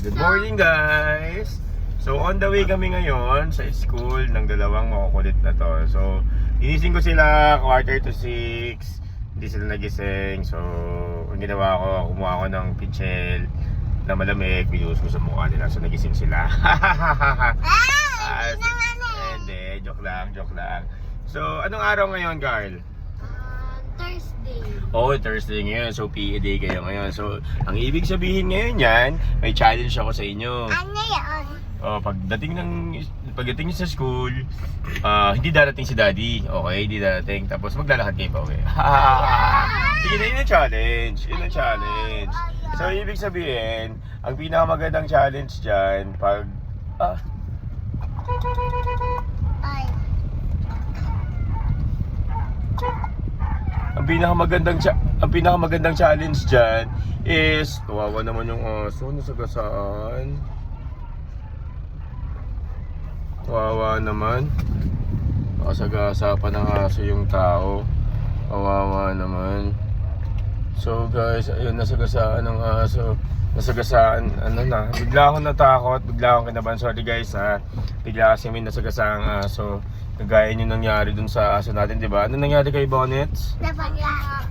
Good morning guys! So on the way kami ngayon sa school ng dalawang makukulit na to. So inising ko sila 5:45. Hindi sila nagising. So ang ginawa ko, kumuha ko ng pichel na malamig, binuhos ko sa mukha nila. So nagising sila. Hindi, joke lang. So anong araw ngayon, Carl? Thursday. Oh, Thursday ngayon. So, PE day kayo ngayon. So, ang ibig sabihin ngayon yan, may challenge ako sa inyo. Ano yan? Oh, pagdating nyo sa school, hindi darating si Daddy. Okay, hindi darating. Tapos maglalakad kayo pa uwi. Sige na, yun ang challenge. So, ibig sabihin, ang pinakamagandang challenge dyan, pag... Ay. Ang pinakamagandang challenge diyan is kawawa naman yung aso, nasagasaan. Kawawa naman. Nakasagasa pa ng aso yung tao. Kawawa naman. So guys, ayun, nasagasaan ng aso. Nasagasaan, bigla akong natakot, bigla akong kinabahan. Sorry guys ha. Bigla kasi may nasagasaan aso. Kagaya nyo nangyari dun sa aso natin, di ba? Ano nangyari kay Bonnets?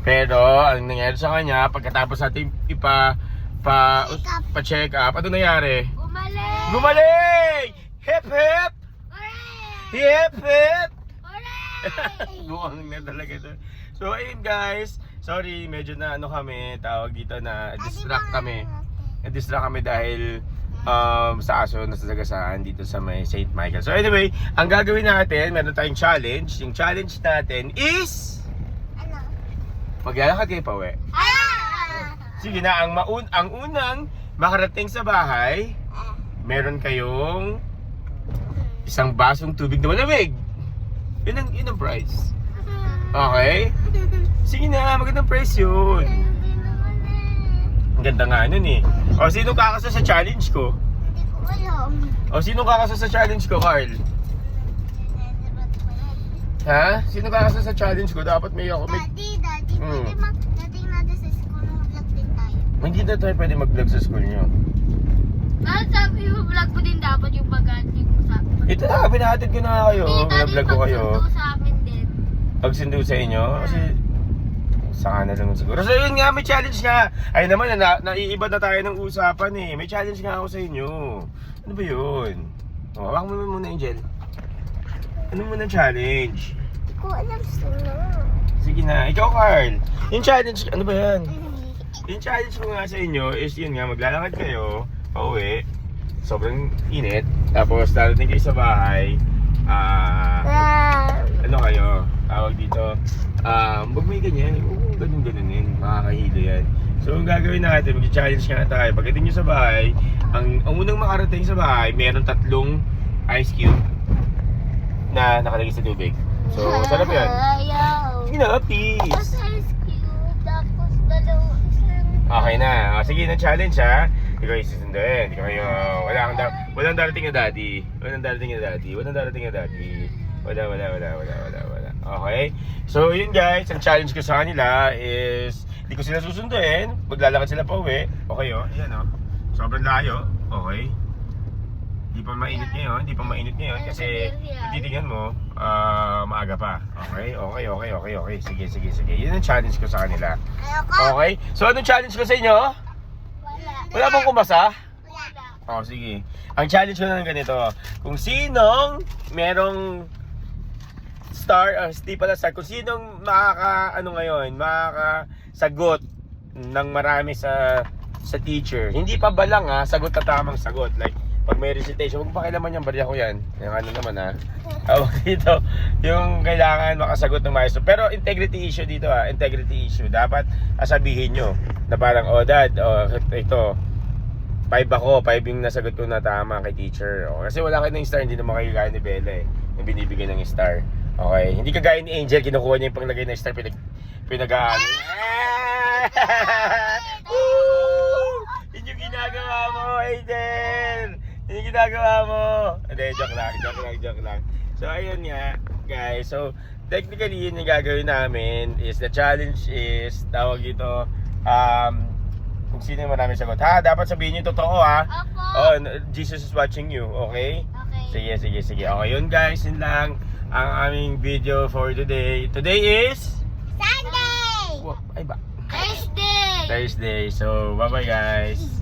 Pero, ang nangyari sa kanya, pagkatapos natin pa-check up, ano nangyari? Gumaling! Hip hip! Hip hip! Buwang na talaga ito. So, ayun guys. Sorry, medyo na kami, tawag dito na distract kami. Na-distract kami dahil sa aso na sasagasaan dito sa may St. Michael. So anyway, ang gagawin natin, meron tayong challenge. Yung challenge natin is Ano? maglalakad kayo pa uwi. Sige na, ang unang makarating sa bahay, meron kayong isang basong tubig na malamig. Yun ang prize. Okay? Sige na, magandang prize yun. Ang ganda nga nun eh. O, sino kakasa sa challenge ko? Hindi ko alam. O, sino kakasa sa challenge ko, Carl? Ha? Sino kakasa sa challenge ko? Dapat may ako. Daddy, pwede dating natin sa school mag-vlog din tayo. Hindi na tayo pwede mag-vlog sa school nyo. Sabi mo, vlog ko din dapat yung pag-anting mo sa akin. Ito na, pinahatid ko na kayo. Vlog ko kayo. Sa amin din. Pagsundo sa inyo? Kasi saka na lang siguro. So yun nga, may challenge nga. Ay naman, naiiba na tayo ng usapan eh. May challenge nga ako sa inyo. Ano ba yun? O, hawak mo muna, Angel. Ano muna challenge? Hindi ko alam sino. Sige na, ikaw Carl. Yung challenge, ano ba yan? Yung challenge ko nga sa inyo is yun nga, maglalakad kayo, pauwi. Sobrang init. Tapos darating kayo sa bahay. Ano kayo? Tawag dito. Wag may ganyan. Ganun-ganunin. Makakahilo yan. So, ang gagawin natin, mag-challenge nga tayo. Pagdating nyo sa bahay, ang unang makarating sa bahay, meron 3 ice cube na nakalagay sa tubig. So, sarap yan. Sige na, peace. Ice cube, tapos dalawa isang... Okay na. Sige na, challenge ha. Hindi ko isusunduin. Hindi ko kayo... Walang darating na daddy. Wala. Okay? So, yun guys. Ang challenge ko sa kanila is... Hindi ko sila susunduin. Maglalakad sila pa uwi. Okay o. Ayan o. Sobrang layo. Okay. Hindi pa mainit ngayon. Kasi, titignan mo, maaga pa. Okay. Sige. Yun ang challenge ko sa kanila. Okay? So, anong challenge ko sa inyo? Wala bang kumasa? Oh, sige. Ang challenge ko na ng ganito. Kung sinong merong kung sinong makakasagot ng marami sa teacher. Hindi pa balang ha, sagot na tamang sagot. Like, pag may recitation, huwag pakilaman yung barya ko yan. Yung ano naman ha. Dito, yung kailangan makasagot ng maestro. Pero integrity issue dito ha, integrity issue. Dapat sabihin nyo na parang, dad, ito, 5 ako, 5 yung nasagot ko na tama kay teacher. Kasi wala kayo ng star, hindi naman kayo gaya ni Bella eh. Yung binibigay ng star. Okay, hindi kagaya ni Angel, kinukuha niya yung panglagay ng star, pinag-aano. Yun yung ginagawa mo, Angel! Yun yung ginagawa mo! Hindi, joke lang. So, ayun nga, guys. So, technically, yun yung gagawin namin is, the challenge is, tawag ito, Kung sino yung marami sagot. Ha, dapat sabihin yung totoo ha. Opo. Oh, Jesus is watching you, okay? Okay. Sige. Okay, yun guys, yun lang ang aming video for today. Today is... Sunday! Ay ba? Thursday! Thursday. So, bye-bye guys.